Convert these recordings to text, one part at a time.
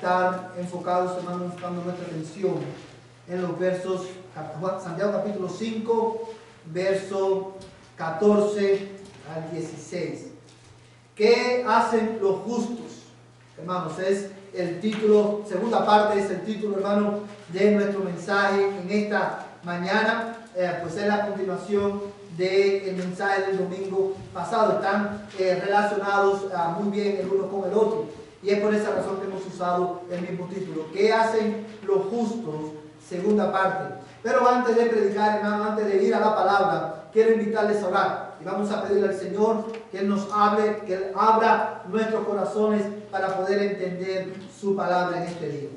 estar enfocados, hermanos, enfocando nuestra atención en los versos, Santiago capítulo 5, verso 14 al 16. ¿Qué hacen los justos? Hermanos, es el título, segunda parte es el título, hermano, de nuestro mensaje en esta mañana. Pues es la continuación del mensaje del domingo pasado. Están relacionados muy bien el uno con el otro. Y es por esa razón que hemos usado el mismo título. ¿Qué hacen los justos? Segunda parte. Pero antes de predicar, hermano, antes de ir a la palabra, quiero invitarles a orar. Y vamos a pedirle al Señor que Él nos hable, que Él abra nuestros corazones para poder entender su palabra en este día.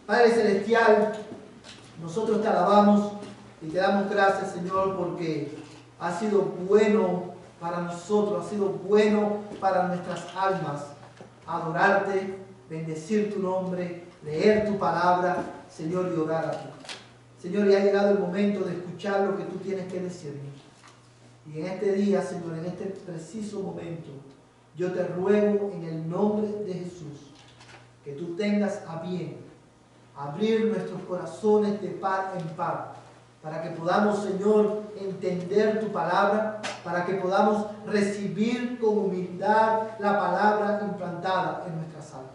Padre Celestial, nosotros te alabamos y te damos gracias, Señor, porque ha sido bueno para nosotros, ha sido bueno para nuestras almas adorarte, bendecir tu nombre, leer tu palabra, Señor, y orar a ti. Señor, y ha llegado el momento de escuchar lo que tú tienes que decirnos. Y en este día, Señor, en este preciso momento, yo te ruego en el nombre de Jesús que tú tengas a bien abrir nuestros corazones de par en par, para que podamos, Señor, entender tu palabra, para que podamos recibir con humildad la palabra implantada en nuestras almas.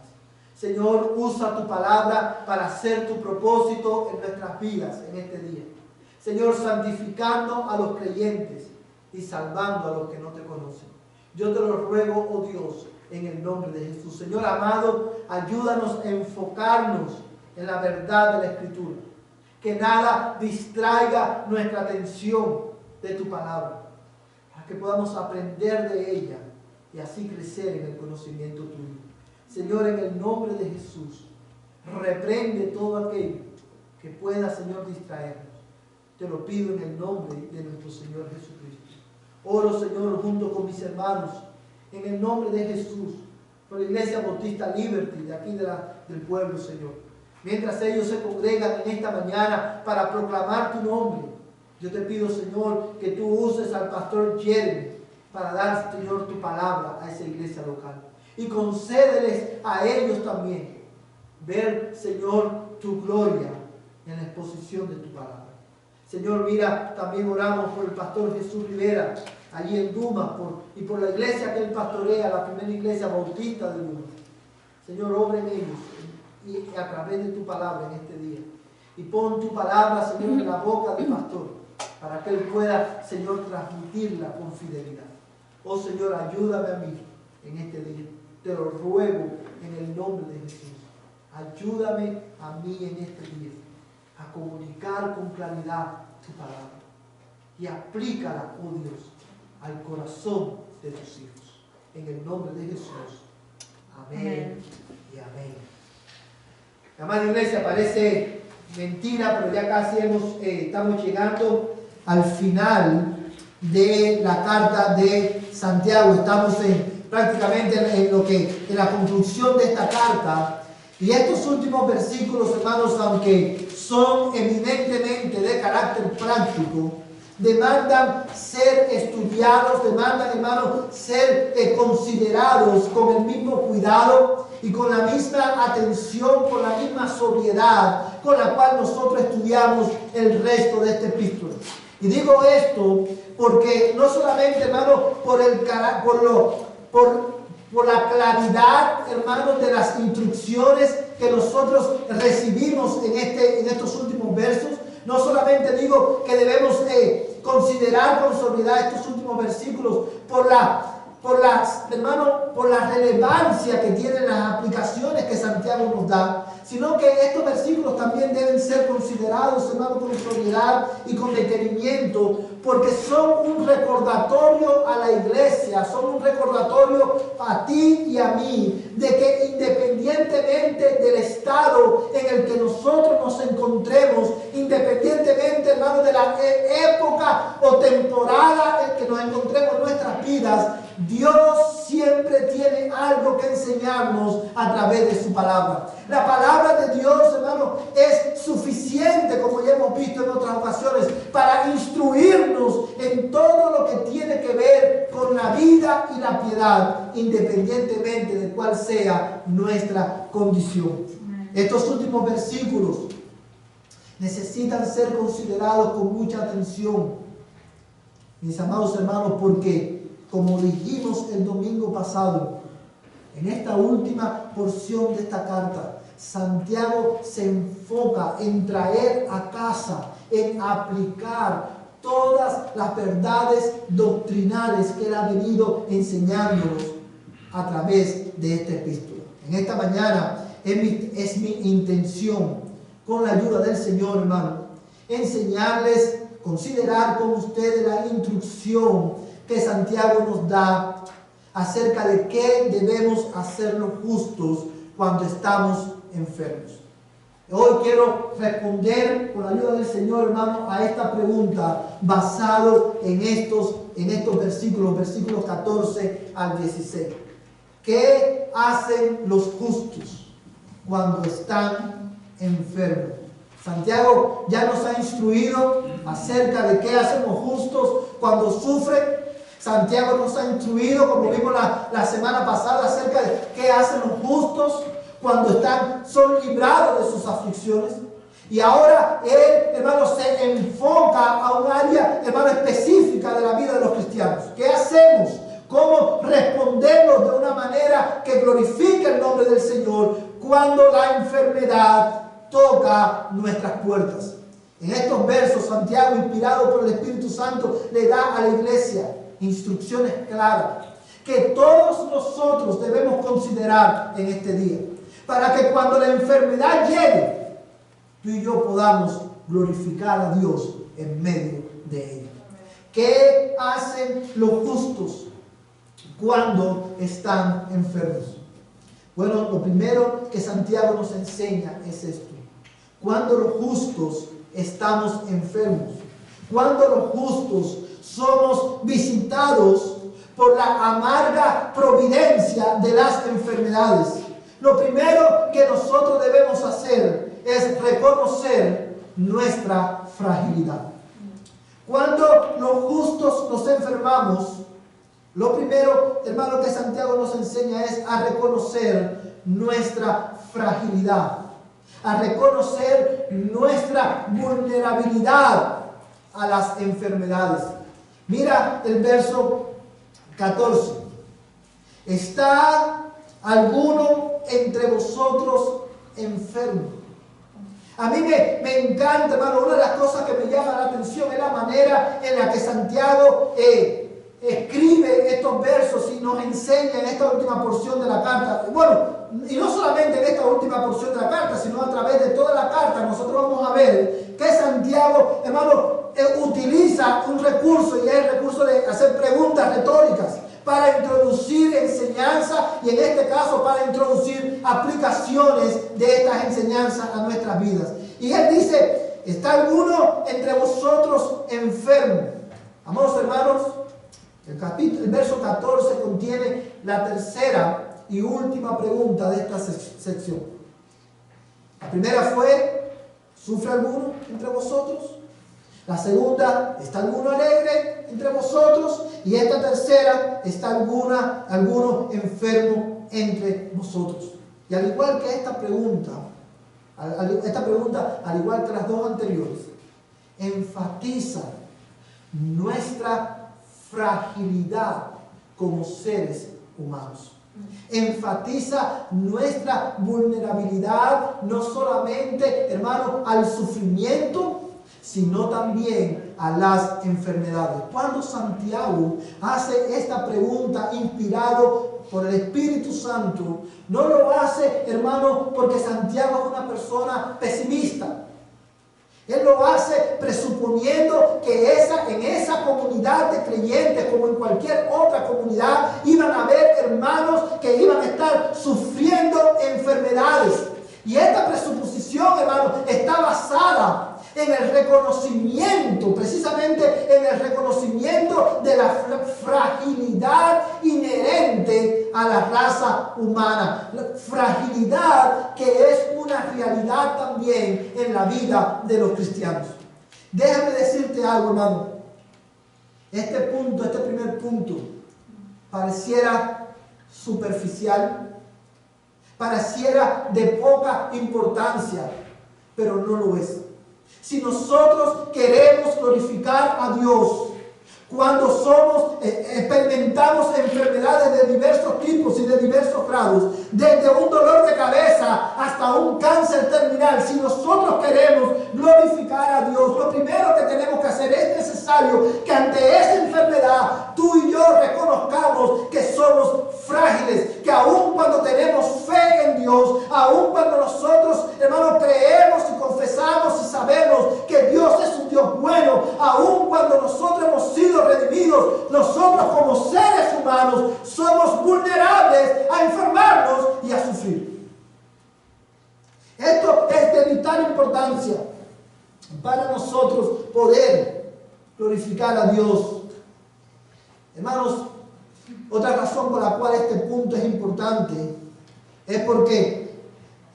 Señor, usa tu palabra para hacer tu propósito en nuestras vidas en este día. Señor, santificando a los creyentes y salvando a los que no te conocen. Yo te lo ruego, oh Dios, en el nombre de Jesús. Señor amado, ayúdanos a enfocarnos en la verdad de la Escritura. Que nada distraiga nuestra atención de tu palabra, para que podamos aprender de ella y así crecer en el conocimiento tuyo. Señor, en el nombre de Jesús, reprende todo aquello que pueda, Señor, distraernos. Te lo pido en el nombre de nuestro Señor Jesucristo. Oro, Señor, junto con mis hermanos, en el nombre de Jesús, por la Iglesia Bautista Liberty, de aquí del pueblo, Señor. Mientras ellos se congregan en esta mañana para proclamar tu nombre, yo te pido, Señor, que tú uses al pastor Jeremy para dar, Señor, tu palabra a esa iglesia local. Y concédeles a ellos también ver, Señor, tu gloria en la exposición de tu palabra. Señor, mira, también oramos por el pastor Jesús Rivera, allí en Dumas, y por la iglesia que él pastorea, la primera iglesia bautista de Dumas. Señor, obra en ellos y a través de tu palabra en este día. Y pon tu palabra, Señor, en la boca del pastor, para que él pueda, Señor, transmitirla con fidelidad. Oh Señor, ayúdame a mí en este día. Te lo ruego en el nombre de Jesús. Ayúdame a mí en este día a comunicar con claridad tu palabra. Y aplícala, oh Dios, al corazón de tus hijos. En el nombre de Jesús. Amén y amén. Amada iglesia, parece mentira, pero ya casi estamos llegando al final de la carta de Santiago. Estamos prácticamente en la conclusión de esta carta. Y estos últimos versículos, hermanos, aunque son eminentemente de carácter práctico, demandan ser estudiados, demandan, hermanos, ser considerados con el mismo cuidado y con la misma atención, con la misma sobriedad con la cual nosotros estudiamos el resto de este epístola. Y digo esto porque no solamente, hermanos, por la claridad, hermanos, de las instrucciones que nosotros recibimos en estos últimos versos. No solamente digo que debemos considerar con sobriedad estos últimos versículos por la relevancia que tienen las aplicaciones que Santiago nos da, sino que estos versículos también deben ser considerados, hermanos, con sobriedad y con detenimiento, porque son un recordatorio a la iglesia, son un recordatorio a ti y a mí, de que independientemente del estado en el que nosotros nos encontremos, independientemente, hermanos, de la época o temporada en que nos encontremos en nuestras vidas, Dios siempre tiene algo que enseñarnos a través de su palabra. La palabra de Dios, hermano, es suficiente, como ya hemos visto en otras ocasiones, para instruirnos en todo lo que tiene que ver con la vida y la piedad, independientemente de cuál sea nuestra condición. Estos últimos versículos necesitan ser considerados con mucha atención, mis amados hermanos, porque, como dijimos el domingo pasado, en esta última porción de esta carta, Santiago se enfoca en traer a casa, en aplicar todas las verdades doctrinales que él ha venido enseñándonos a través de esta epístola. En esta mañana es mi intención, con la ayuda del Señor, hermano, enseñarles, considerar con ustedes la instrucción que Santiago nos da acerca de qué debemos hacernos justos cuando estamos enfermos. Hoy quiero responder con la ayuda del Señor, hermano, a esta pregunta basado en estos versículos 14 al 16. ¿Qué hacen los justos cuando están enfermos? Santiago ya nos ha instruido acerca de qué hacen los justos cuando sufren. Santiago nos ha instruido, como vimos la semana pasada, acerca de qué hacen los justos cuando son librados de sus aflicciones. Y ahora él, hermano, se enfoca a un área, hermano, específica de la vida de los cristianos. ¿Qué hacemos? ¿Cómo respondemos de una manera que glorifique el nombre del Señor cuando la enfermedad toca nuestras puertas? En estos versos, Santiago, inspirado por el Espíritu Santo, le da a la iglesia instrucciones claras que todos nosotros debemos considerar en este día, para que cuando la enfermedad llegue, tú y yo podamos glorificar a Dios en medio de ella. ¿Qué hacen los justos cuando están enfermos? Bueno, lo primero que Santiago nos enseña es esto. Cuando los justos estamos enfermos, cuando los justos somos visitados por la amarga providencia de las enfermedades, lo primero que nosotros debemos hacer es reconocer nuestra fragilidad. Cuando los justos nos enfermamos, lo primero, hermano, que Santiago nos enseña es a reconocer nuestra fragilidad, a reconocer nuestra vulnerabilidad a las enfermedades. Mira el verso 14. ¿Está alguno entre vosotros enfermo? A mí me encanta, hermano, una de las cosas que me llama la atención es la manera en la que Santiago escribe estos versos y nos enseña en esta última porción de la carta. Bueno, y no solamente en esta última porción de la carta, sino a través de toda la carta, nosotros vamos a ver que Santiago, hermano, utiliza un recurso, y es el recurso de hacer preguntas retóricas para introducir enseñanza, y en este caso para introducir aplicaciones de estas enseñanzas a nuestras vidas. Y él dice: ¿está alguno entre vosotros enfermo? Amados hermanos, el verso 14 contiene la tercera y última pregunta de esta sección. La primera fue: ¿sufre alguno entre vosotros? La segunda: ¿está alguno alegre entre vosotros? Y esta tercera: ¿está alguno enfermo entre vosotros? Y al igual que esta pregunta, al igual que las dos anteriores, enfatiza nuestra fragilidad como seres humanos. Enfatiza nuestra vulnerabilidad, no solamente, hermano, al sufrimiento, sino también a las enfermedades. Cuando Santiago hace esta pregunta inspirado por el Espíritu Santo, no lo hace, hermano, porque Santiago es una persona pesimista. Él lo hace presuponiendo que en esa comunidad de creyentes, como en cualquier otra comunidad, iban a haber hermanos que iban a estar sufriendo enfermedades. Y esta presuposición, hermano, está basada en el reconocimiento, precisamente en el reconocimiento de la fragilidad inherente a la raza humana. La fragilidad que es una realidad también en la vida de los cristianos. Déjame decirte algo, hermano. Este primer punto, pareciera superficial, pareciera de poca importancia, pero no lo es. Si nosotros queremos glorificar a Dios, cuando experimentamos enfermedades de diversos tipos y de diversos grados, desde un dolor de cabeza hasta un cáncer terminal, si nosotros queremos glorificar a Dios, lo primero que tenemos que hacer es necesario que ante esa enfermedad tú y yo reconozcamos que somos frágiles, que aun cuando tenemos fe en Dios, aun cuando nosotros, hermanos, creemos y confesamos y sabemos que Dios es un Dios bueno, aun cuando nosotros hemos sido redimidos, nosotros como seres humanos somos vulnerables a enfermarnos y a sufrir. Esto es de vital importancia para nosotros poder glorificar a Dios. Hermanos, otra razón por la cual este punto es importante es porque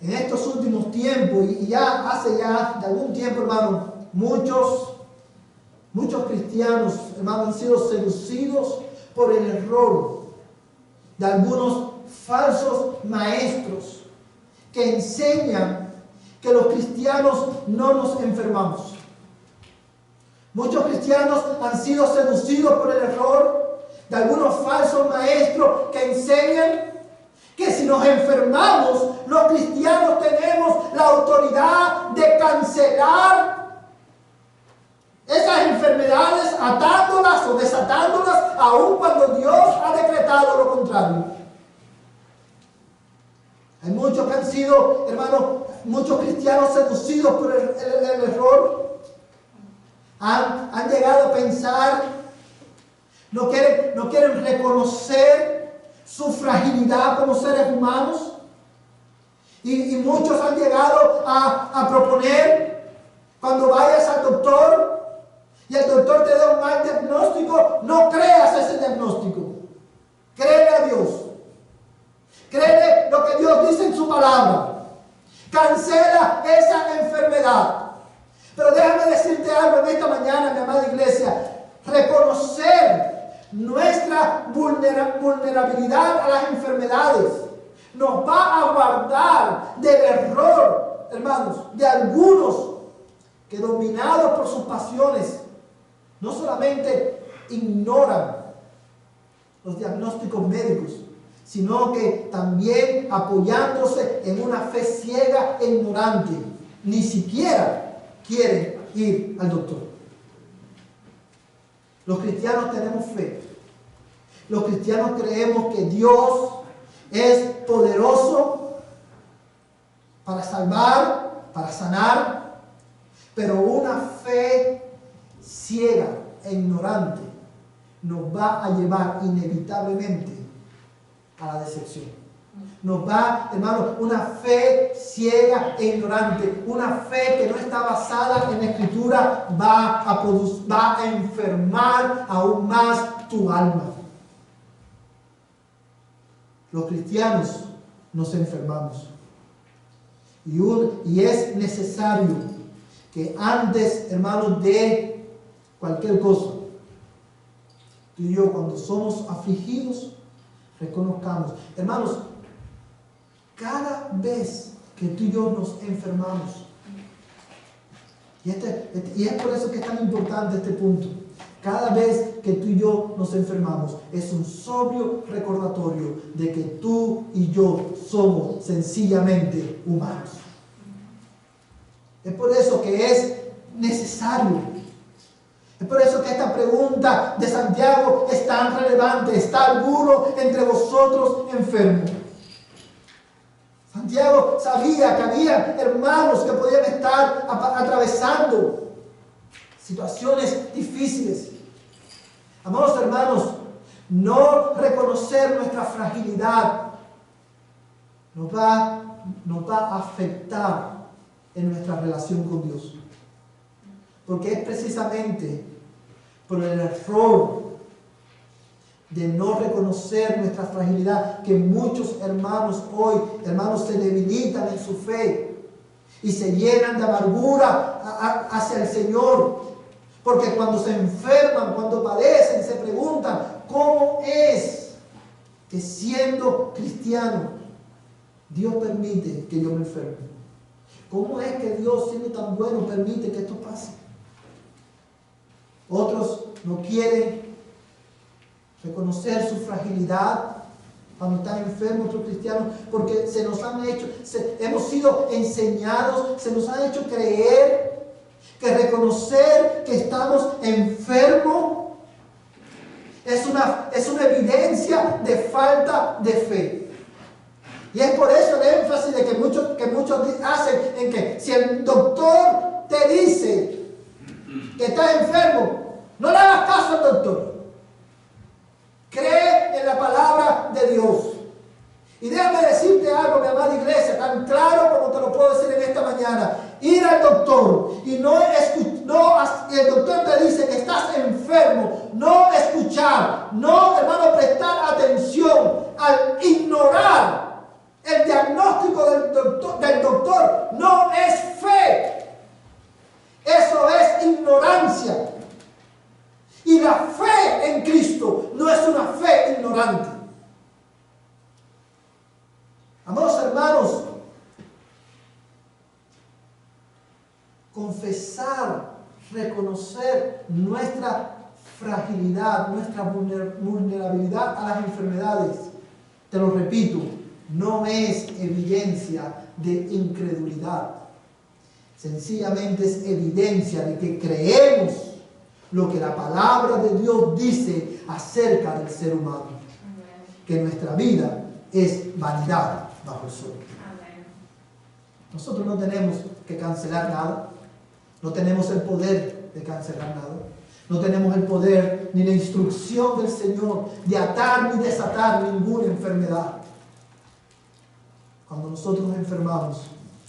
en estos últimos tiempos, y ya hace ya de algún tiempo, hermanos, muchos cristianos, hermanos, han sido seducidos por el error de algunos falsos maestros que enseñan que los cristianos no nos enfermamos. Muchos cristianos han sido seducidos por el error de algunos falsos maestros que enseñan que si nos enfermamos, los cristianos tenemos la autoridad de cancelar esas enfermedades, atándolas o desatándolas, aun cuando Dios ha decretado lo contrario. Hay muchos que han sido, hermanos, muchos cristianos seducidos por el error. Han llegado a pensar, no quieren reconocer su fragilidad como seres humanos. Y muchos han llegado a proponer, cuando vayas al doctor, y el doctor te da un mal diagnóstico, no creas ese diagnóstico. Créele a Dios. Créele lo que Dios dice en su palabra. Cancela esa enfermedad. Pero déjame decirte algo en esta mañana, mi amada iglesia. Reconocer nuestra vulnerabilidad a las enfermedades nos va a guardar del error, hermanos, de algunos que, dominados por sus pasiones, no solamente ignoran los diagnósticos médicos, sino que también, apoyándose en una fe ciega e ignorante, ni siquiera quieren ir al doctor. Los cristianos tenemos fe. Los cristianos creemos que Dios es poderoso para salvar, para sanar, pero una fe ciega e ignorante nos va a llevar inevitablemente a la decepción. Nos va, hermanos, una fe ciega e ignorante, una fe que no está basada en la Escritura, va a enfermar aún más tu alma. Los cristianos nos enfermamos. Y es necesario que antes, hermanos, de cualquier cosa, tú y yo, cuando somos afligidos, reconozcamos. Hermanos, cada vez que tú y yo nos enfermamos, y es por eso que es tan importante este punto, cada vez que tú y yo nos enfermamos, es un sobrio recordatorio de que tú y yo somos sencillamente humanos. Es por eso que es necesario. Es por eso que esta pregunta de Santiago es tan relevante. ¿Está alguno entre vosotros enfermo? Santiago sabía que había hermanos que podían estar atravesando situaciones difíciles. Amados hermanos, no reconocer nuestra fragilidad nos va a afectar en nuestra relación con Dios. Porque es precisamente por el error de no reconocer nuestra fragilidad que muchos hermanos hoy, hermanos, se debilitan en su fe y se llenan de amargura hacia el Señor. Porque cuando se enferman, cuando padecen, se preguntan, ¿cómo es que siendo cristiano Dios permite que yo me enferme. ¿Cómo es que Dios, siendo tan bueno, permite que esto pase? Otros no quieren reconocer su fragilidad cuando están enfermos, otros cristianos, porque se nos han hecho, hemos sido enseñados, se nos ha hecho creer que reconocer que estamos enfermos es una evidencia de falta de fe. Y es por eso el énfasis de que muchos hacen en que si el doctor te dice que estás enfermo, no le hagas caso al doctor. Cree en la palabra de Dios. Y déjame decirte algo, mi amada iglesia, tan claro como te lo puedo decir en esta mañana. Ir al doctor y el doctor te dice que estás enfermo, no escuchar, no, hermano, prestar atención, al ignorar el diagnóstico del doctor, no es fe. Eso es ignorancia. Y la fe en Cristo no es una fe ignorante. Amados hermanos, confesar, reconocer nuestra fragilidad, nuestra vulnerabilidad a las enfermedades, te lo repito, no es evidencia de incredulidad. Sencillamente es evidencia de que creemos lo que la palabra de Dios dice acerca del ser humano. Que nuestra vida es vanidad bajo el sol. Nosotros no tenemos que cancelar nada. No tenemos el poder de cancelar nada. No tenemos el poder ni la instrucción del Señor de atar ni desatar ninguna enfermedad. Cuando nosotros nos enfermamos,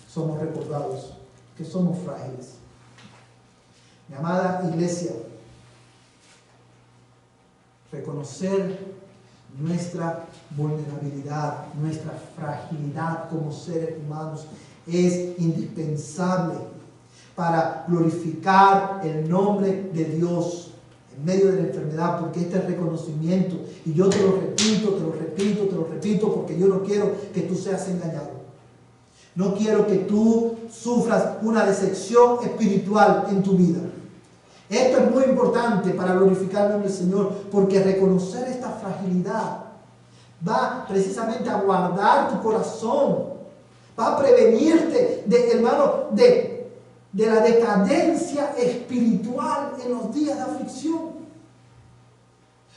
somos recordados que somos frágiles. Mi amada iglesia, reconocer nuestra vulnerabilidad, nuestra fragilidad como seres humanos es indispensable para glorificar el nombre de Dios en medio de la enfermedad, porque este reconocimiento, y yo te lo repito, porque yo no quiero que tú seas engañado. No quiero que tú sufras una decepción espiritual en tu vida. Esto es muy importante para glorificar el nombre del Señor, porque reconocer esta fragilidad va precisamente a guardar tu corazón, va a prevenirte de la decadencia espiritual en los días de aflicción.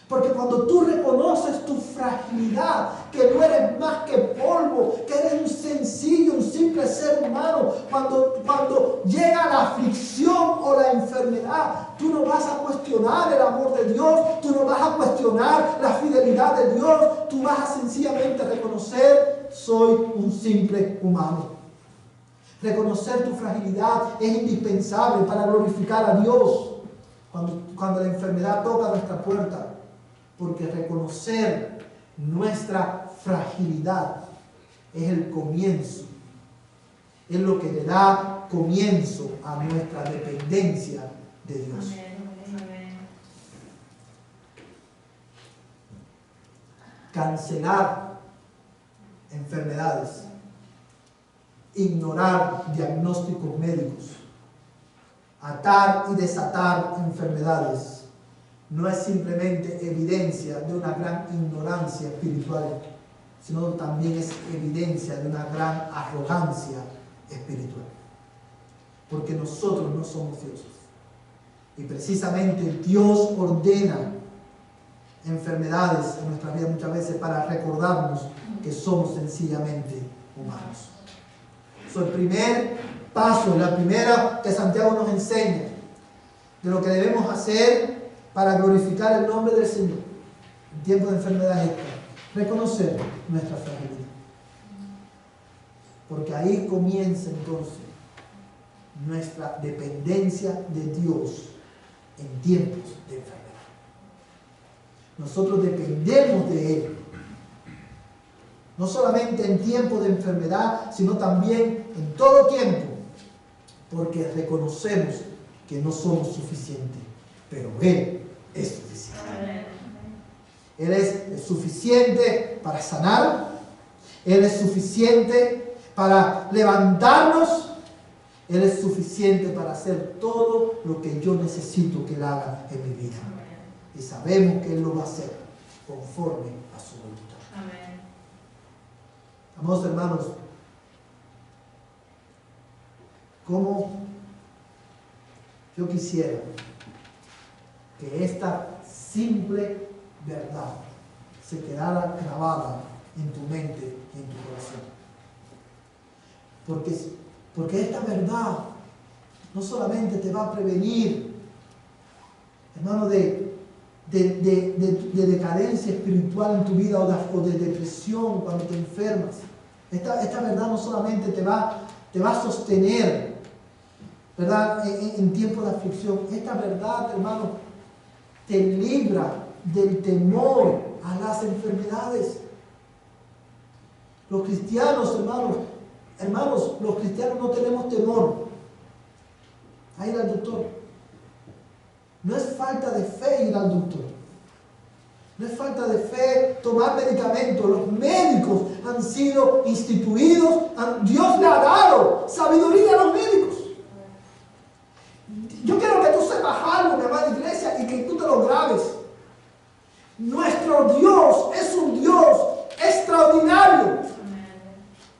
Porque cuando tú reconoces tu fragilidad, que no eres más que polvo, que eres un sencillo, un simple ser humano, cuando llega la aflicción o la enfermedad, tú no vas a cuestionar el amor de Dios, tú no vas a cuestionar la fidelidad de Dios, tú vas a sencillamente reconocer, soy un simple humano. Reconocer tu fragilidad es indispensable para glorificar a Dios cuando la enfermedad toca nuestra puerta. Porque reconocer nuestra fragilidad es el comienzo, es lo que le da comienzo a nuestra dependencia de Dios. Amén. Cancelar enfermedades, ignorar diagnósticos médicos, atar y desatar enfermedades, no es simplemente evidencia de una gran ignorancia espiritual, sino también es evidencia de una gran arrogancia espiritual. Porque nosotros no somos dioses. Y precisamente Dios ordena enfermedades en nuestra vida muchas veces para recordarnos que somos sencillamente humanos. El primer paso, la primera que Santiago nos enseña de lo que debemos hacer para glorificar el nombre del Señor en tiempos de enfermedad esta, reconocer nuestra fragilidad. Porque ahí comienza entonces nuestra dependencia de Dios en tiempos de enfermedad. Nosotros dependemos de Él. No solamente en tiempos de enfermedad, sino también en todo tiempo. Porque reconocemos que no somos suficientes. Pero Él es suficiente. Él es suficiente para sanar. Él es suficiente para levantarnos. Él es suficiente para hacer todo lo que yo necesito que Él haga en mi vida. Y sabemos que Él lo va a hacer conforme a su voluntad. Amén. Amados hermanos, como yo quisiera que esta simple verdad se quedara grabada en tu mente y en tu corazón. Porque esta verdad no solamente te va a prevenir, hermano, de decadencia espiritual en tu vida o de depresión cuando te enfermas. Esta verdad no solamente te va a sostener, ¿verdad?, en tiempos de aflicción. Esta verdad, hermano, te libra del temor a las enfermedades. Los cristianos, hermanos, los cristianos no tenemos temor a ir al doctor. No es falta de fe ir al doctor. No es falta de fe tomar medicamentos. Los médicos han sido instituidos. Dios le ha dado sabiduría a los médicos. Yo quiero que tú sepas algo, mi amada iglesia, y que tú te lo grabes. Nuestro Dios es un Dios extraordinario.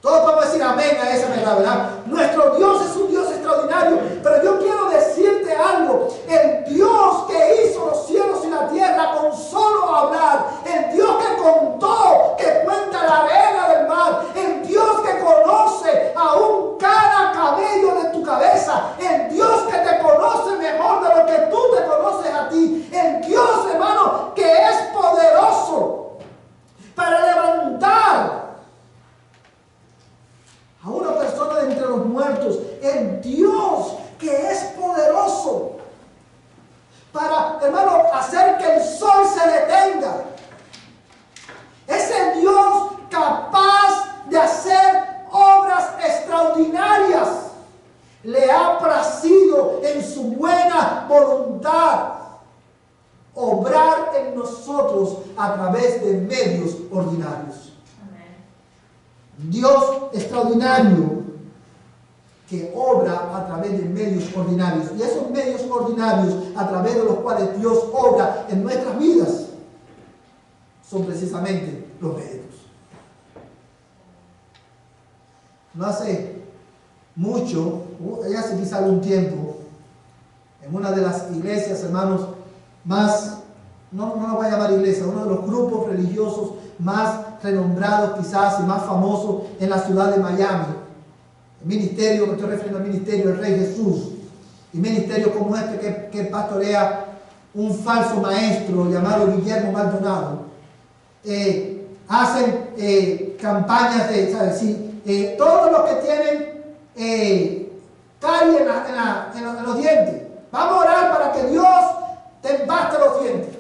Todos podemos decir amén a esa verdad. Nuestro Dios es un Dios extraordinario. Pero yo quiero decirte algo. El Dios que hizo los cielos y la tierra con solo hablar. El Dios que contó, que cuenta la arena del mar. El Dios que conoce aún cada cabello de tu cabeza. El Dios que te conoce mejor de lo que tú te conoces a ti. El Dios, hermano, que es poderoso para levantar a una persona de entre los muertos. El Dios que es poderoso para, hermano, hacer que el sol se detenga. Es el Dios capaz de hacer obras extraordinarias. Le ha placido en su buena voluntad obrar en nosotros a través de medios ordinarios. Dios extraordinario que obra a través de medios ordinarios. Y esos medios ordinarios a través de los cuales Dios obra en nuestras vidas son precisamente los médicos. No hace mucho, ya hace quizá algún tiempo, en una de las iglesias, hermanos, más, no la voy a llamar iglesia, uno de los grupos religiosos más renombrados quizás y más famosos en la ciudad de Miami. El ministerio, me estoy refiriendo al ministerio del Rey Jesús, y ministerios como este que pastorea un falso maestro llamado Guillermo Maldonado, hacen campañas de, ¿sabes? Sí, todos los que tienen carie en los dientes, vamos a orar para que Dios te empaste los dientes.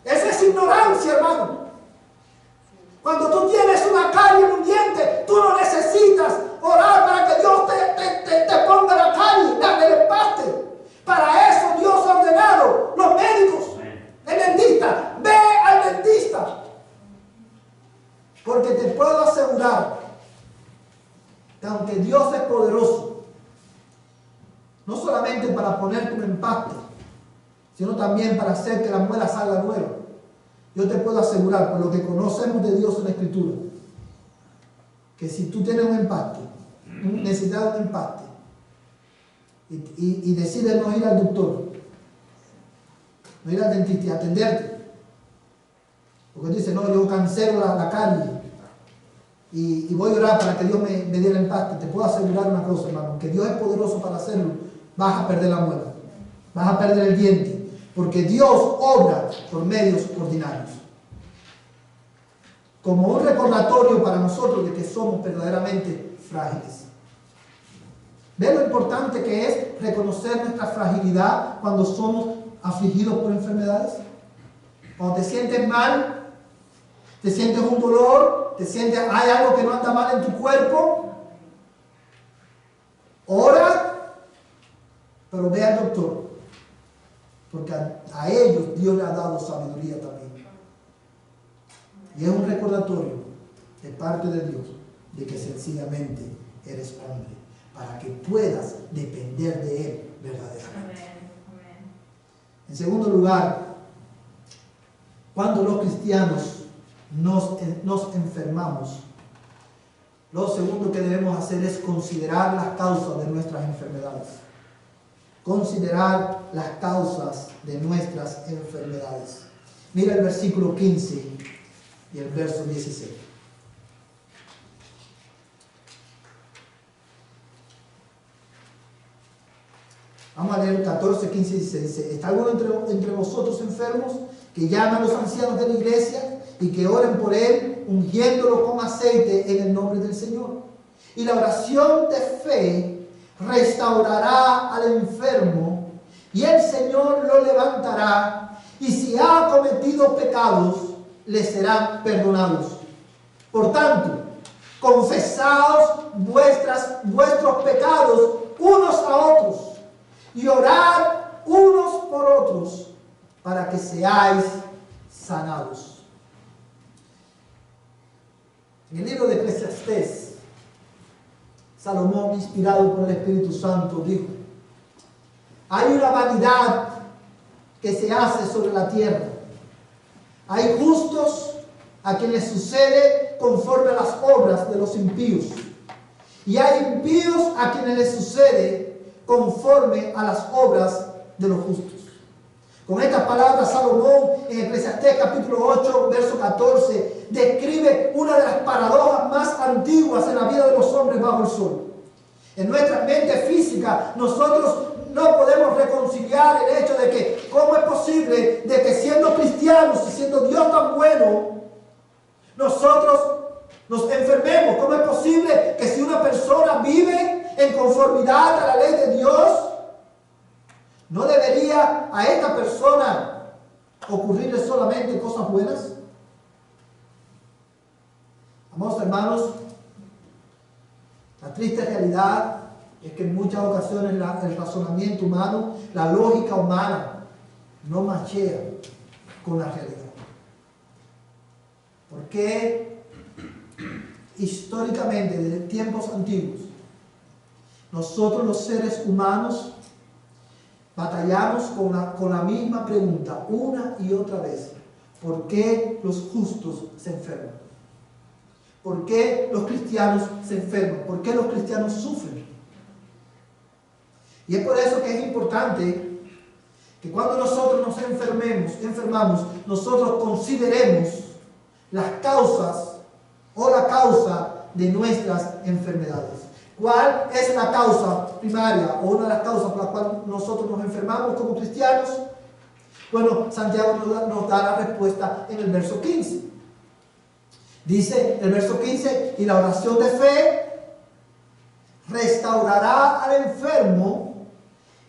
Esa es ignorancia, hermano. Cuando tú tienes una carie en un diente, tú no necesitas orar para que Dios te ponga la carie, el empaste. Para eso Dios ha ordenado los médicos, el dentista. Ve al dentista. Porque te puedo asegurar que aunque Dios es poderoso, no solamente para ponerte un empaste, sino también para hacer que la muela salga nueva. Yo te puedo asegurar, por lo que conocemos de Dios en la Escritura, que si tú tienes un empaste, necesitas un empaste, y decides no ir al doctor, no ir al dentista y atenderte, porque tú dices, no, yo cancelo la carie y voy a orar para que Dios me dé el empaste, te puedo asegurar una cosa, hermano, que Dios es poderoso para hacerlo. Vas a perder la muela, vas a perder el diente, porque Dios obra por medios ordinarios. Como un recordatorio para nosotros de que somos verdaderamente frágiles. ¿Ven lo importante que es reconocer nuestra fragilidad cuando somos afligidos por enfermedades? Cuando te sientes mal, te sientes un dolor, hay algo que no anda mal en tu cuerpo, ora, pero ve al doctor, porque a ellos Dios le ha dado sabiduría también. Y es un recordatorio de parte de Dios de que sencillamente eres hombre, para que puedas depender de Él verdaderamente. En segundo lugar, cuando los cristianos nos enfermamos, lo segundo que debemos hacer es considerar las causas de nuestras enfermedades. Considerar las causas de nuestras enfermedades. Mira el versículo 15 y el verso 16. Vamos a leer 14, 15 y 16. Dice: ¿está alguno entre vosotros enfermos? Que llamen a los ancianos de la iglesia y que oren por él, ungiéndolo con aceite en el nombre del Señor. Y la oración de fe restaurará al enfermo, y el Señor lo levantará, y si ha cometido pecados, le serán perdonados. Por tanto, confesaos vuestros pecados unos a otros, y orad unos por otros, para que seáis sanados. En el libro de Eclesiastés, Salomón, inspirado por el Espíritu Santo, dijo: hay una vanidad que se hace sobre la tierra. Hay justos a quienes sucede conforme a las obras de los impíos, y hay impíos a quienes les sucede conforme a las obras de los justos. Con estas palabras, Salomón, en Eclesiastés capítulo 8, verso 14, describe una de las paradojas más antiguas en la vida de los hombres bajo el sol. En nuestra mente física, nosotros no podemos reconciliar el hecho de que cómo es posible de que siendo cristianos y siendo Dios tan bueno, nosotros nos enfermemos. ¿Cómo es posible que si una persona vive en conformidad a la ley de Dios, no debería a esta persona ocurrirle solamente cosas buenas? Amados hermanos, la triste realidad es que en muchas ocasiones el razonamiento humano, la lógica humana, no machea con la realidad. Porque históricamente, desde tiempos antiguos, nosotros los seres humanos batallamos con la misma pregunta una y otra vez: ¿por qué los justos se enferman? ¿Por qué los cristianos se enferman? ¿Por qué los cristianos sufren? Y es por eso que es importante que cuando nosotros nos enfermamos, nosotros consideremos las causas o la causa de nuestras enfermedades. ¿Cuál es la causa primaria o una de las causas por las cuales nosotros nos enfermamos como cristianos? Bueno, Santiago nos da la respuesta en el verso 15. Dice el verso 15: y la oración de fe restaurará al enfermo,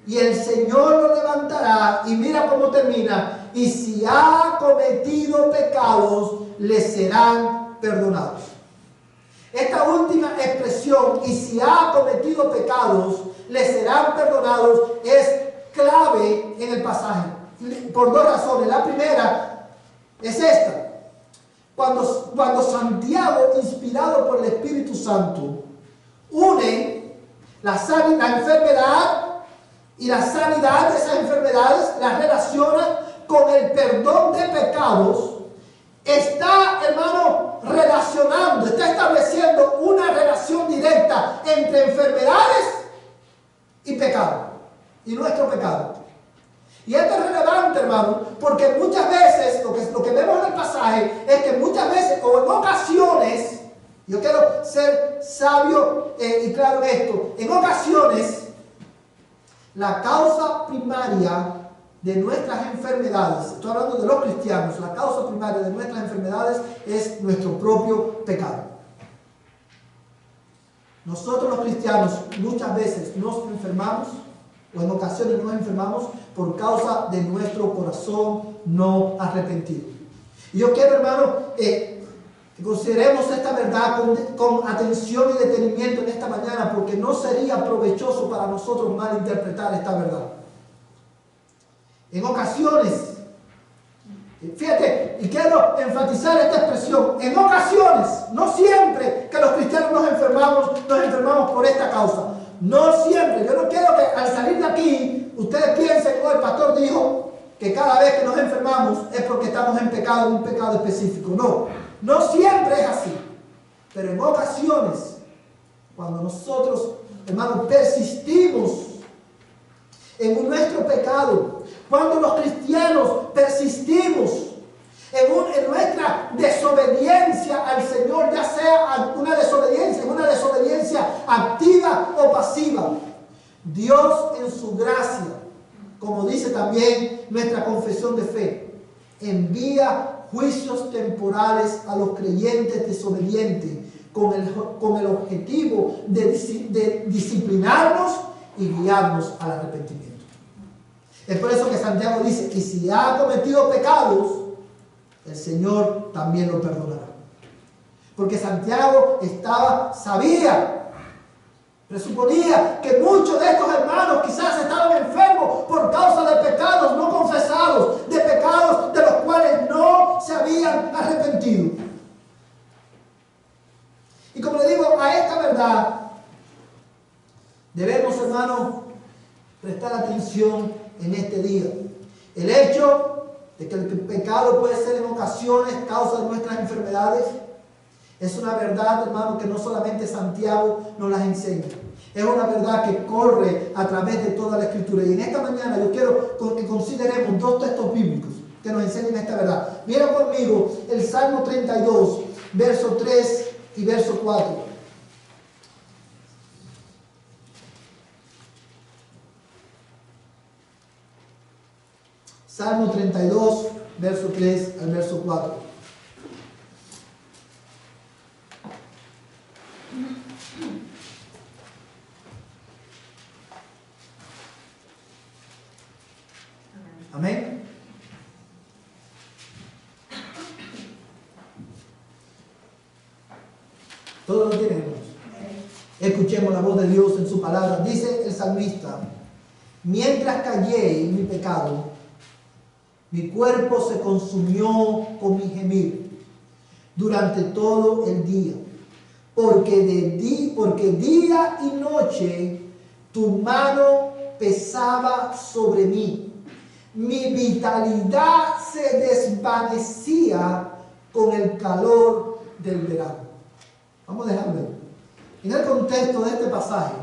y el Señor lo levantará. Y mira cómo termina: y si ha cometido pecados, le serán perdonados. Esta última expresión, y si ha cometido pecados, le serán perdonados, es clave en el pasaje, por dos razones. La primera es esta: cuando Santiago, inspirado por el Espíritu Santo, une la enfermedad y la sanidad de esas enfermedades, las relaciona con el perdón de pecados, está, hermano, está estableciendo una relación directa entre enfermedades y pecado, y nuestro pecado. Y esto es relevante, hermano, porque muchas veces, lo que vemos en el pasaje, es que muchas veces, o en ocasiones, yo quiero ser sabio y claro en esto, en ocasiones, la causa primaria de nuestras enfermedades, estoy hablando de los cristianos, la causa primaria de nuestras enfermedades es nuestro propio pecado. Nosotros los cristianos muchas veces nos enfermamos, o en ocasiones nos enfermamos por causa de nuestro corazón no arrepentido. Y yo quiero, hermano, que consideremos esta verdad con atención y detenimiento en esta mañana, porque no sería provechoso para nosotros malinterpretar esta verdad. En ocasiones, Fíjate, y quiero enfatizar esta expresión. En ocasiones, no siempre que los cristianos nos enfermamos por esta causa. No siempre. Yo no quiero que al salir de aquí ustedes piensen, oh, el pastor dijo que cada vez que nos enfermamos es porque estamos en pecado, un pecado específico. No, no siempre es así. Pero en ocasiones, cuando nosotros, hermanos, persistimos en nuestro pecado, cuando los cristianos persistimos en nuestra desobediencia al Señor, ya sea una desobediencia activa o pasiva, Dios en su gracia, como dice también nuestra confesión de fe, envía juicios temporales a los creyentes desobedientes con el objetivo de disciplinarnos y guiarnos al arrepentimiento. Es por eso que Santiago dice, y si ha cometido pecados, el Señor también lo perdonará. Porque Santiago sabía, presuponía que muchos de estos hermanos quizás estaban enfermos por causa de pecados no confesados, de pecados de los cuales no se habían arrepentido. Y como le digo, a esta verdad debemos, hermanos, prestar atención en este día. El hecho de que el pecado puede ser en ocasiones causa de nuestras enfermedades es una verdad, hermano, que no solamente Santiago nos las enseña. Es una verdad que corre a través de toda la Escritura. Y en esta mañana yo quiero que consideremos dos textos bíblicos que nos enseñen esta verdad. Mira conmigo el Salmo 32, verso 3 y verso 4. Salmo 32, verso 3 al verso 4. Amén. Todos lo tienen, hermanos. Escuchemos la voz de Dios en su palabra. Dice el salmista: mientras callé en mi pecado, mi cuerpo se consumió con mi gemir durante todo el día, porque día y noche tu mano pesaba sobre mí. Mi vitalidad se desvanecía con el calor del verano. Vamos a dejarlo ahí. En el contexto de este pasaje,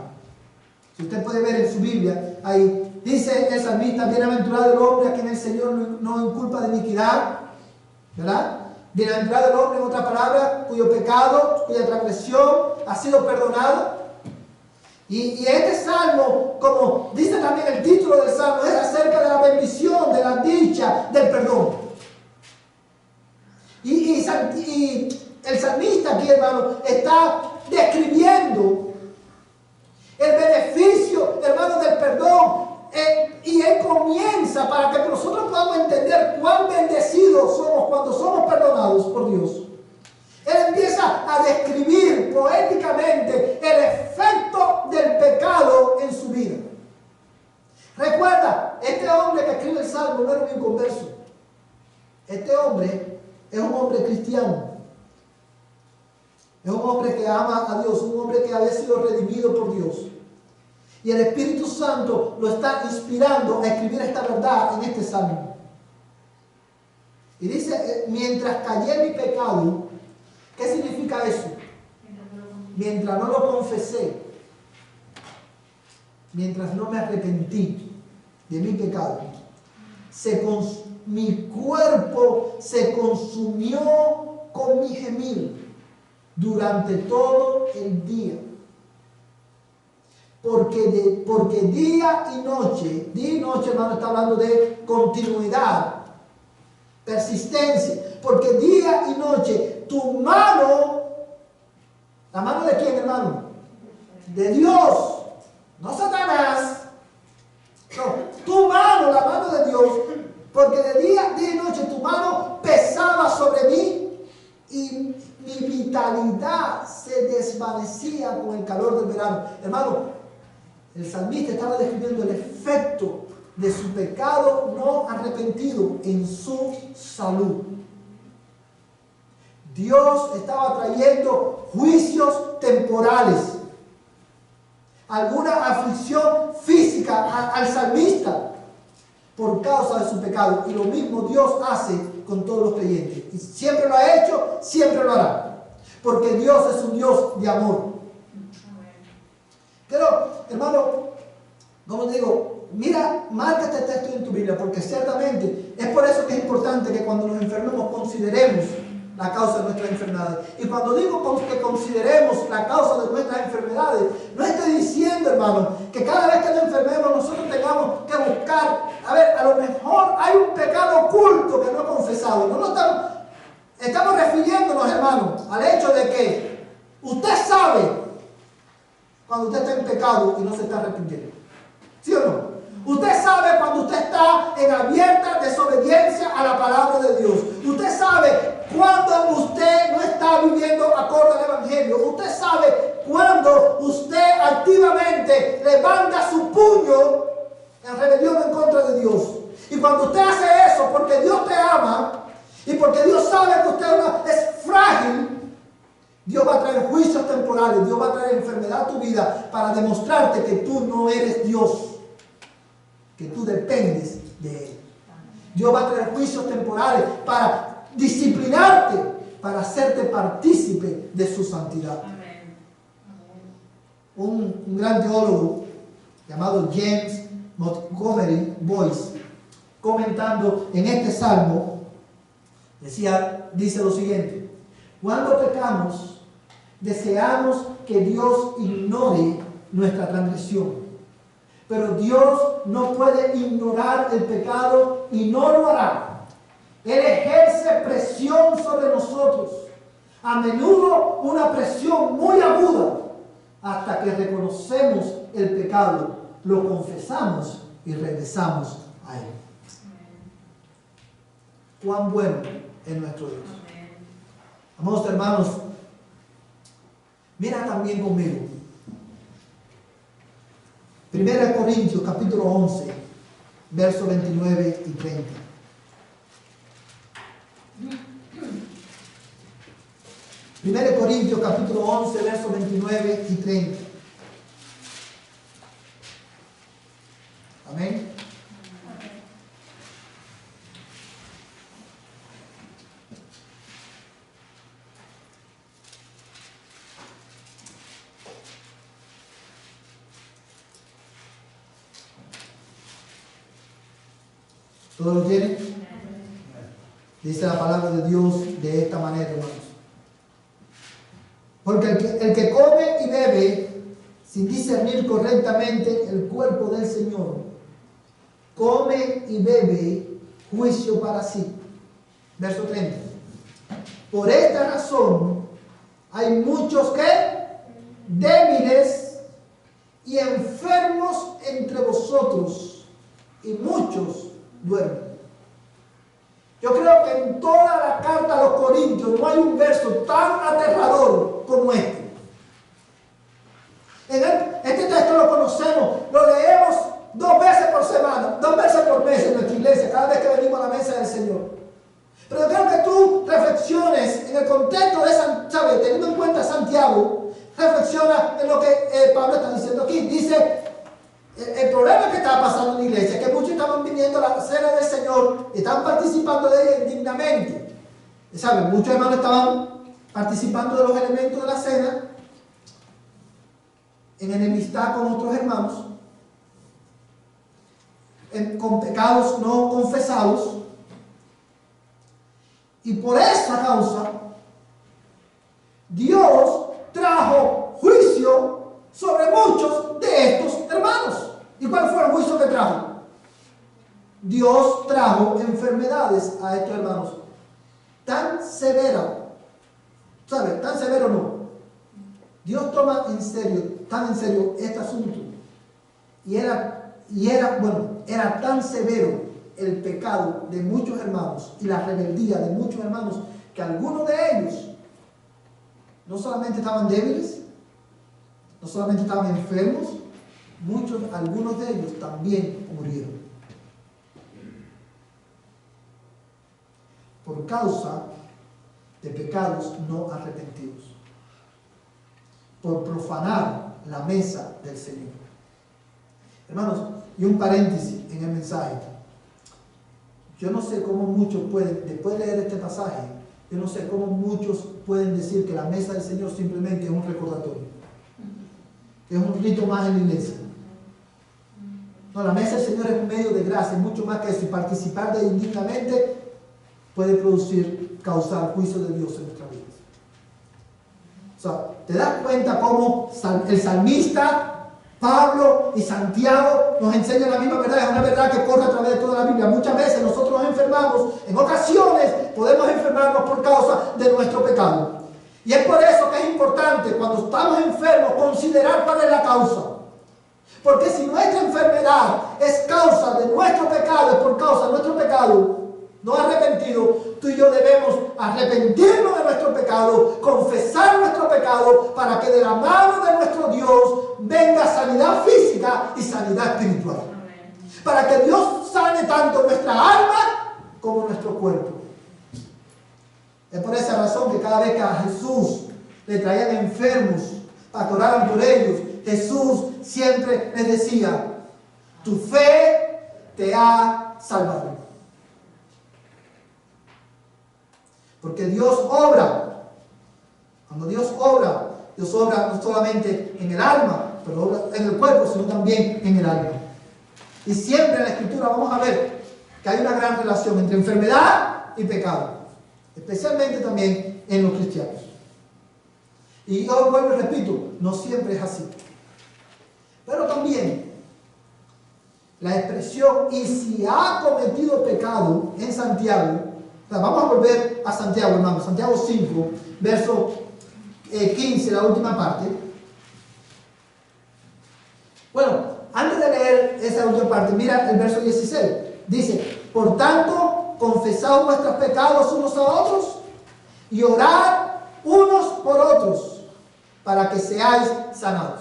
si usted puede ver en su Biblia, ahí dice el salmista: bienaventurado el hombre a quien el Señor no inculpa de iniquidad, ¿verdad? Bienaventurado el hombre, en otra palabra, cuyo pecado, cuya transgresión ha sido perdonado. Y este salmo, como dice también el título del salmo, es acerca de la bendición, de la dicha, del perdón. Y el salmista aquí, hermano, está describiendo el beneficio, hermano, del perdón. Y él comienza, para que nosotros podamos entender cuán bendecidos somos cuando somos perdonados por Dios. Él empieza a describir poéticamente el efecto del pecado en su vida. Recuerda, este hombre que escribe el salmo no era un inconverso. Este hombre es un hombre cristiano. Es un hombre que ama a Dios, un hombre que había sido redimido por Dios. Y el Espíritu Santo lo está inspirando a escribir esta verdad en este salmo. Y dice, mientras callé mi pecado. ¿Qué significa eso? Mientras no lo confesé, mientras no me arrepentí de mi pecado, mi cuerpo se consumió con mi gemir durante todo el día. Porque día y noche, hermano, está hablando de continuidad, persistencia. Porque día y noche tu mano, ¿la mano de quién, hermano? De Dios, no Satanás. No, tu mano, la mano de Dios, porque de día y noche tu mano pesaba sobre mí y mi vitalidad se desvanecía con el calor del verano. Hermano, el salmista estaba describiendo el efecto de su pecado no arrepentido en su salud. Dios estaba trayendo juicios temporales, alguna aflicción física al salmista por causa de su pecado. Y lo mismo Dios hace con todos los creyentes. Y siempre lo ha hecho, siempre lo hará. Porque Dios es un Dios de amor. Pero, hermano, como digo, mira, marca este texto en tu Biblia, porque ciertamente es por eso que es importante que cuando nos enfermemos consideremos la causa de nuestras enfermedades. Y cuando digo que consideremos la causa de nuestras enfermedades, no estoy diciendo, hermano, que cada vez que nos enfermemos nosotros tengamos que buscar, a ver, a lo mejor hay un pecado oculto que no he confesado. No estamos refiriéndonos, hermano, al hecho de que usted sabe cuando usted está en pecado y no se está arrepintiendo. ¿Sí o no? Usted sabe cuando usted está en abierta desobediencia a la palabra de Dios. Usted sabe cuando usted no está viviendo acorde al Evangelio. Usted sabe cuando usted activamente levanta su puño en rebelión en contra de Dios. Y cuando usted hace eso porque Dios te ama y porque Dios sabe que usted es frágil, Dios va a traer juicios temporales, Dios va a traer enfermedad a tu vida para demostrarte que tú no eres Dios, que tú dependes de Él. Dios va a traer juicios temporales para disciplinarte, para hacerte partícipe de su santidad. Un gran teólogo llamado James Montgomery Boyce, comentando en este salmo, dice lo siguiente: cuando pecamos, deseamos que Dios ignore nuestra transgresión. Pero Dios no puede ignorar el pecado y no lo hará. Él ejerce presión sobre nosotros, a menudo una presión muy aguda, hasta que reconocemos el pecado, lo confesamos y regresamos a Él. Cuán bueno es nuestro Dios. Amados hermanos, mira también conmigo 1 Corintios capítulo 11, versos 29 y 30. 1 Corintios capítulo 11, versos 29 y 30. Amén. ¿Todos lo tienen? Dice la palabra de Dios de esta manera, hermanos. Porque el que come y bebe sin discernir correctamente el cuerpo del Señor, come y bebe juicio para sí. Verso 30. Por esta razón hay muchos que débiles y enfermos entre vosotros, y muchos duermen. Yo creo que en toda la carta a los Corintios no hay un verso tan aterrador como este. Este texto lo conocemos, lo leemos 2 veces por semana, 2 veces por mes en nuestra iglesia, cada vez que venimos a la mesa del Señor. Pero yo creo que tú reflexiones en el contexto de ¿sabes? Teniendo en cuenta Santiago, reflexiona en lo que Pablo está diciendo aquí. Dice: el problema que estaba pasando en la iglesia es que muchos estaban viniendo a la cena del Señor y estaban participando de ella indignamente. ¿Saben? Muchos hermanos estaban participando de los elementos de la cena en enemistad con otros hermanos, con pecados no confesados, y por esa causa Dios trajo juicio sobre muchos de estos hermanos. ¿Y cuál fue el juicio que trajo? Dios trajo enfermedades a estos hermanos tan severa, ¿sabe? Tan severo no. Dios toma en serio, tan en serio este asunto, y era tan severo el pecado de muchos hermanos y la rebeldía de muchos hermanos, que algunos de ellos no solamente estaban débiles, no solamente estaban enfermos, algunos de ellos también murieron. por causa de pecados no arrepentidos, por profanar la mesa del Señor. Hermanos, y un paréntesis en el mensaje. Yo no sé cómo muchos pueden, después de leer este pasaje, yo no sé cómo muchos pueden decir que la mesa del Señor simplemente es un recordatorio, que es un rito más en la iglesia. No, la mesa del Señor es un medio de gracia, mucho más que eso, y participar de indignamente puede causar juicio de Dios en nuestra vida. O sea, ¿te das cuenta cómo el salmista, Pablo y Santiago nos enseñan la misma verdad? Es una verdad que corre a través de toda la Biblia. Muchas veces nosotros nos enfermamos, en ocasiones podemos enfermarnos por causa de nuestro pecado. Y es por eso que es importante, cuando estamos enfermos, considerar cuál es la causa. Porque si nuestra enfermedad es causa de nuestro pecado, es por causa de nuestro pecado no arrepentido, tú y yo debemos arrepentirnos de nuestro pecado, confesar nuestro pecado, para que de la mano de nuestro Dios venga sanidad física y sanidad espiritual. Para que Dios sane tanto nuestra alma como nuestro cuerpo. Es por esa razón que cada vez que a Jesús le traían enfermos para que oraran por ellos, Jesús siempre les decía: tu fe te ha salvado. Porque Dios obra. Cuando Dios obra no solamente en el alma, pero obra en el cuerpo, sino también en el alma. Y siempre en la Escritura vamos a ver que hay una gran relación entre enfermedad y pecado, especialmente también en los cristianos. Y yo vuelvo y repito, no siempre es así. Pero también la expresión "y si ha cometido pecado" en Santiago, vamos a volver a Santiago, hermanos, Santiago 5, verso 15, la última parte. Bueno, antes de leer esa última parte, mira el verso 16. Dice: por tanto, confesad vuestros pecados unos a otros y orad unos por otros para que seáis sanados.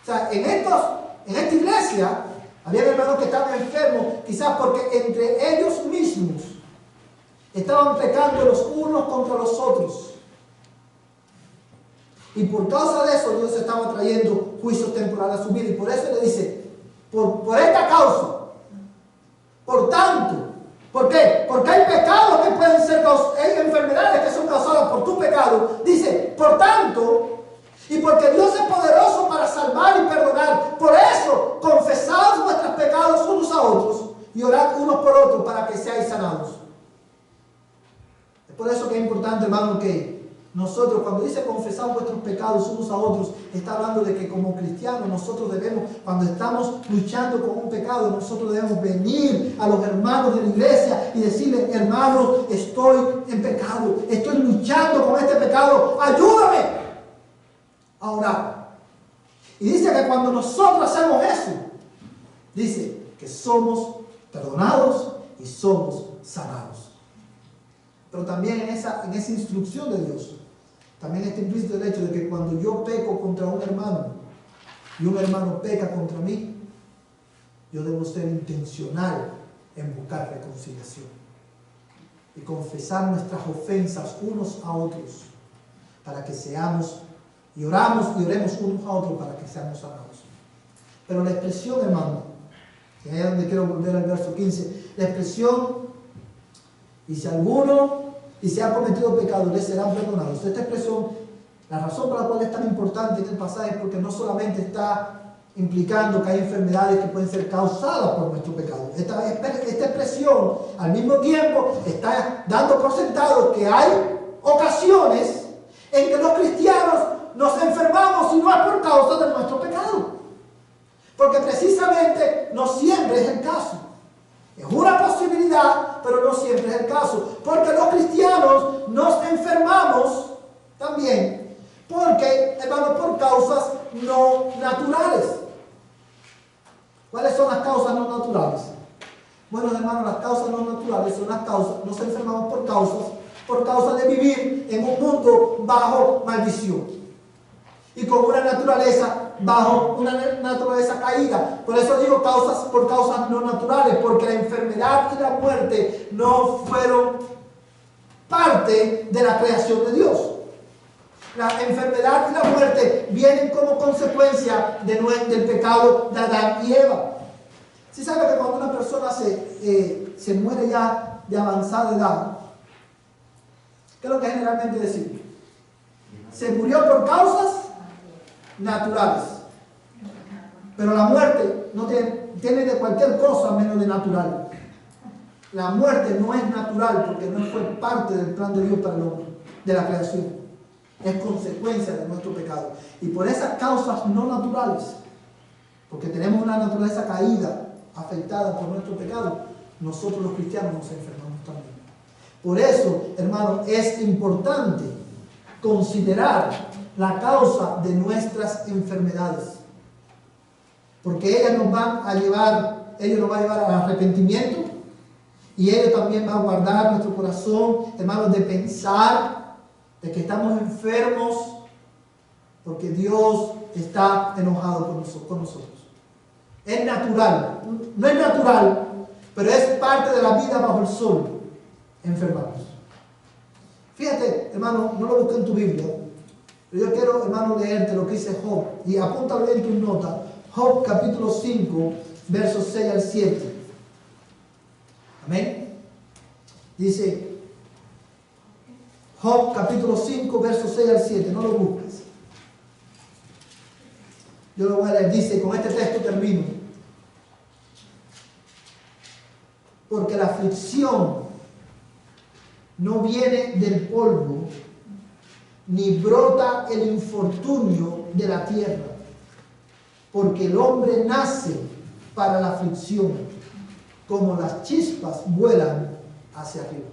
O sea, en esta iglesia había hermanos que estaban enfermos, quizás porque entre ellos mismos estaban pecando los unos contra los otros. Y por causa de eso Dios estaba trayendo juicios temporales a su vida. Y por eso le dice: por esta causa, por tanto. ¿Por qué? Porque hay pecados que pueden ser hay enfermedades que son causadas por tu pecado. Dice: por tanto, y porque Dios es poderoso para salvar y perdonar, por eso confesad vuestros pecados unos a otros y orad unos por otros para que seáis sanados. Por eso que es importante, hermano, que nosotros, cuando dice confesar vuestros pecados unos a otros, está hablando de que como cristianos nosotros debemos, cuando estamos luchando con un pecado, nosotros debemos venir a los hermanos de la iglesia y decirles: hermanos, estoy en pecado, estoy luchando con este pecado, ayúdame a orar. Y dice que cuando nosotros hacemos eso, dice que somos perdonados y somos sanados. Pero también en esa instrucción de Dios, también está implícito el hecho de que cuando yo peco contra un hermano y un hermano peca contra mí, yo debo ser intencional en buscar reconciliación y confesar nuestras ofensas unos a otros para que seamos, y oremos unos a otros para que seamos sanados. Pero la expresión, hermano, que es donde quiero volver al verso 15, la expresión: y si alguno y se ha cometido pecado, les serán perdonados. Esta expresión, la razón por la cual es tan importante en el pasaje es porque no solamente está implicando que hay enfermedades que pueden ser causadas por nuestro pecado. Esta expresión al mismo tiempo está dando por sentado que hay ocasiones en que los cristianos nos enfermamos y no es por causa de nuestro pecado. Porque precisamente no siempre es el caso. Es una posibilidad, pero no siempre es el caso. Porque los cristianos nos enfermamos también, porque, hermano, por causas no naturales. ¿Cuáles son las causas no naturales? Bueno, hermano, las causas no naturales son las causas, nos enfermamos por causas de vivir en un mundo bajo maldición y con una naturaleza bajo una naturaleza caída. Por eso digo por causas no naturales, porque la enfermedad y la muerte no fueron parte de la creación de Dios. La enfermedad y la muerte vienen como consecuencia del pecado de Adán y Eva. ¿Sí sabe que cuando una persona se muere ya de avanzada edad, qué es lo que generalmente decimos? Se murió por causas naturales. Pero la muerte no tiene de cualquier cosa menos de natural. La muerte no es natural porque no fue parte del plan de Dios para el hombre, de la creación. Es consecuencia de nuestro pecado. Y por esas causas no naturales, porque tenemos una naturaleza caída, afectada por nuestro pecado, nosotros los cristianos nos enfermamos también. Por eso, hermano, es importante considerar la causa de nuestras enfermedades. Porque ellas nos van a llevar al arrepentimiento y ello también va a guardar nuestro corazón, hermanos, de pensar de que estamos enfermos porque Dios está enojado con nosotros. Es natural, no es natural, pero es parte de la vida bajo el sol, enfermarnos. Fíjate, hermano, no lo busques en tu Biblia, pero yo quiero, hermano, leerte lo que dice Job, y apúntalo en tus notas. Job capítulo 5, versos 6 al 7. Amén. Dice Job capítulo 5, versos 6 al 7. No lo busques. Yo lo voy a leer. Dice, con este texto termino. Porque la aflicción no viene del polvo, ni brota el infortunio de la tierra. Porque el hombre nace para la aflicción, como las chispas vuelan hacia arriba.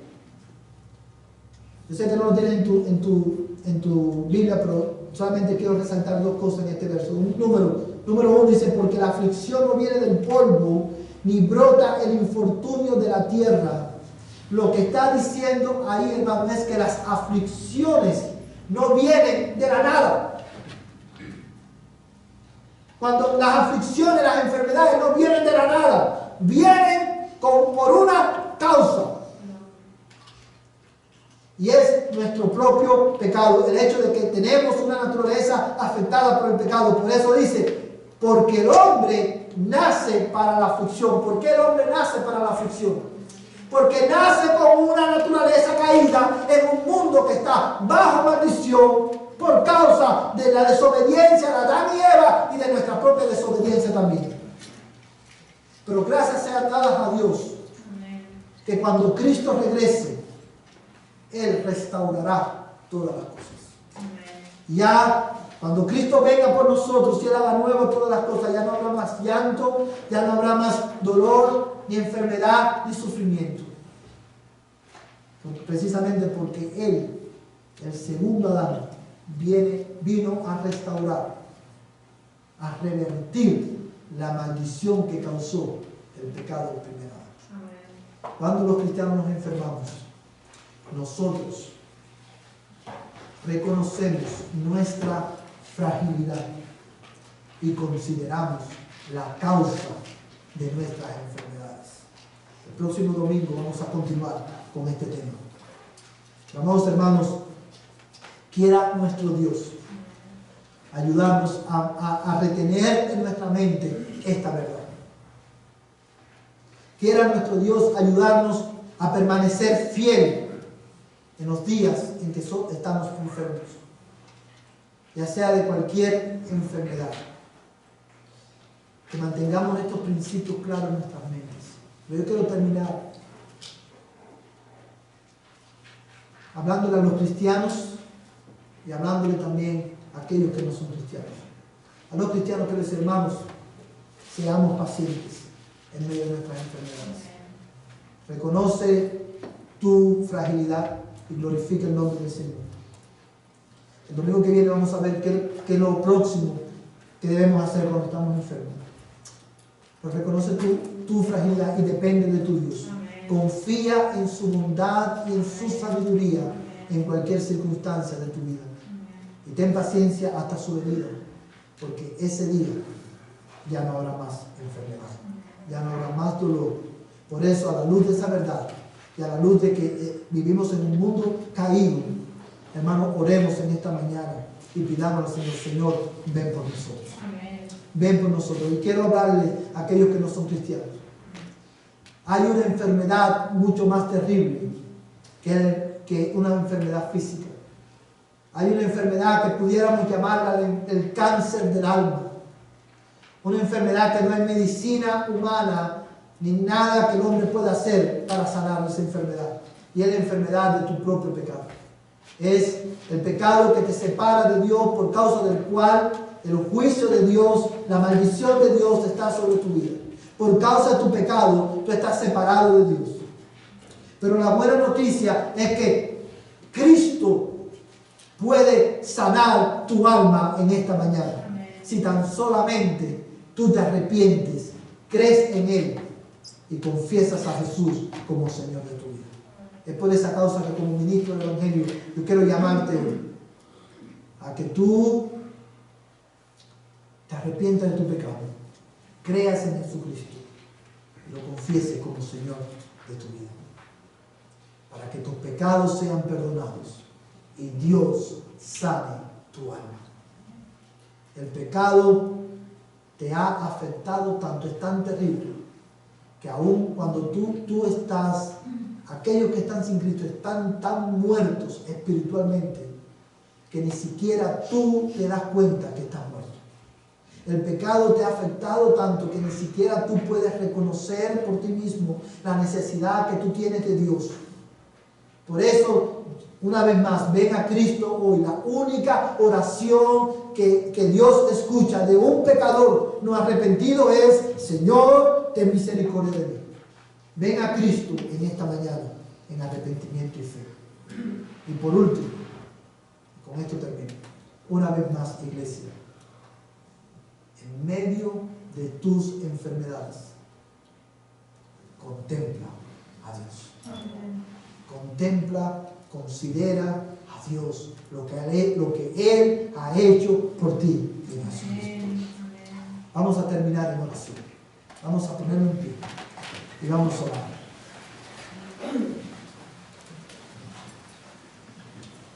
Yo sé que no lo tienes en tu Biblia, pero solamente quiero resaltar dos cosas en este verso. Número uno dice, porque la aflicción no viene del polvo, ni brota el infortunio de la tierra. Lo que está diciendo ahí, hermano, es que las aflicciones no vienen de la nada. Cuando las aflicciones, las enfermedades no vienen de la nada, vienen por una causa. Y es nuestro propio pecado, el hecho de que tenemos una naturaleza afectada por el pecado. Por eso dice, porque el hombre nace para la aflicción. ¿Por qué el hombre nace para la aflicción? Porque nace con una naturaleza caída en un mundo que está bajo maldición, por causa de la desobediencia de Adán y Eva y de nuestra propia desobediencia también. Pero gracias sean dadas a Dios, que cuando Cristo regrese, Él restaurará todas las cosas. Ya cuando Cristo venga por nosotros y Él haga nuevo todas las cosas, ya no habrá más llanto, ya no habrá más dolor, ni enfermedad, ni sufrimiento. Precisamente porque Él, el segundo Adán, vino a restaurar, a revertir la maldición que causó el pecado del primer Adán. Cuando los cristianos nos enfermamos, nosotros reconocemos nuestra fragilidad y consideramos la causa de nuestras enfermedades. El próximo domingo vamos a continuar con este tema. Amados hermanos, quiera nuestro Dios ayudarnos a retener en nuestra mente esta verdad. Quiera nuestro Dios ayudarnos a permanecer fiel en los días en que estamos enfermos, ya sea de cualquier enfermedad. Que mantengamos estos principios claros en nuestras mentes. Pero yo quiero terminar hablándole a los cristianos y hablándole también a aquellos que no son cristianos. A los cristianos, que les hermanos, seamos pacientes en medio de nuestras enfermedades. Reconoce tu fragilidad y glorifica el nombre del Señor. El domingo que viene vamos a ver qué es lo próximo que debemos hacer cuando estamos enfermos. Pero reconoce tu fragilidad y depende de tu Dios. Confía en su bondad y en su sabiduría en cualquier circunstancia de tu vida. Y ten paciencia hasta su venida, porque ese día ya no habrá más enfermedad, ya no habrá más dolor. Por eso, a la luz de esa verdad, Y a la luz de que vivimos en un mundo caído, hermanos, oremos en esta mañana y pidamos al Señor, Señor, ven por nosotros. Amén. Ven por nosotros. Y quiero hablarle a aquellos que no son cristianos. Hay una enfermedad mucho más terrible que una enfermedad física. Hay una enfermedad que pudiéramos llamarla el cáncer del alma. Una enfermedad que no hay medicina humana ni nada que el hombre pueda hacer para sanar esa enfermedad. Y es la enfermedad de tu propio pecado. Es el pecado que te separa de Dios, por causa del cual el juicio de Dios, la maldición de Dios está sobre tu vida. Por causa de tu pecado, tú estás separado de Dios. Pero la buena noticia es que Cristo puede sanar tu alma en esta mañana. Amén. Si tan solamente tú te arrepientes, crees en Él y confiesas a Jesús como Señor de tu vida. Es por esa causa que como ministro del Evangelio yo quiero llamarte hoy a que tú te arrepientas de tu pecado, creas en Jesucristo y lo confieses como Señor de tu vida, para que tus pecados sean perdonados y Dios sane tu alma. El pecado te ha afectado tanto, es tan terrible, que aun cuando tú estás, aquellos que están sin Cristo están tan muertos espiritualmente, que ni siquiera tú te das cuenta que estás muerto. El pecado te ha afectado tanto que ni siquiera tú puedes reconocer por ti mismo la necesidad que tú tienes de Dios. Por eso, una vez más, ven a Cristo hoy. La única oración que Dios escucha de un pecador no arrepentido es: Señor, ten misericordia de mí. Ven a Cristo en esta mañana en arrepentimiento y fe. Y por último, con esto termino, una vez más, iglesia, en medio de tus enfermedades, contempla a Dios. Amén. Contempla, considera a Dios, lo que Él ha hecho por ti en Jesucristo. Vamos a terminar en oración. Vamos a ponernos en pie y vamos a orar.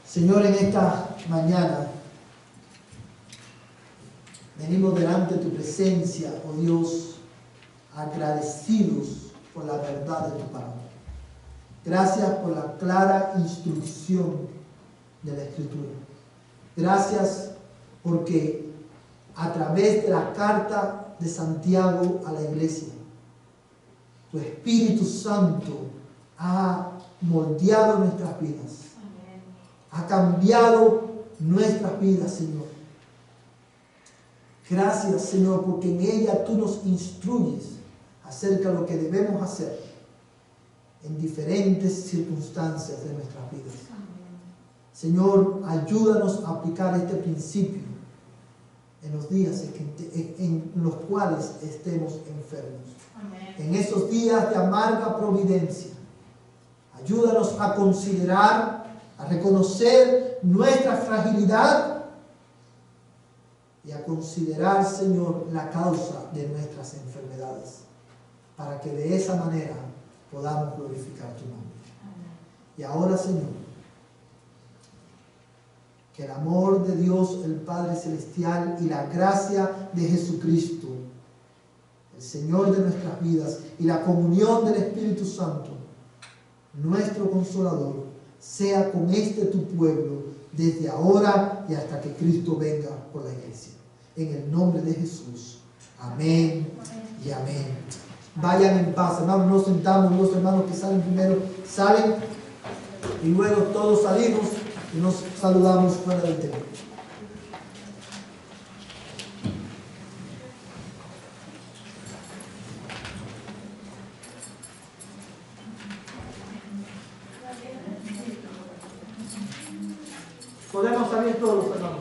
Señor, en esta mañana venimos delante de tu presencia, oh Dios, agradecidos por la verdad de tu palabra. Gracias por la clara instrucción de la Escritura. Gracias porque a través de la carta de Santiago a la iglesia, tu Espíritu Santo ha moldeado nuestras vidas. Ha cambiado nuestras vidas, Señor. Gracias, Señor, porque en ella tú nos instruyes acerca de lo que debemos hacer en diferentes circunstancias de nuestras vidas. Señor, ayúdanos a aplicar este principio en los días en los cuales estemos enfermos. Amén. En esos días de amarga providencia, ayúdanos a considerar, a reconocer nuestra fragilidad y a considerar, Señor, la causa de nuestras enfermedades, para que de esa manera podamos glorificar tu nombre. Amén. Y ahora, Señor, que el amor de Dios, el Padre Celestial, y la gracia de Jesucristo, el Señor de nuestras vidas, y la comunión del Espíritu Santo, nuestro Consolador, sea con tu pueblo, desde ahora y hasta que Cristo venga por la iglesia. En el nombre de Jesús. Amén y amén. Vayan en paz, hermanos. Nos sentamos, los hermanos que salen primero salen, y luego todos salimos y nos saludamos fuera del templo. Podemos salir todos, hermanos.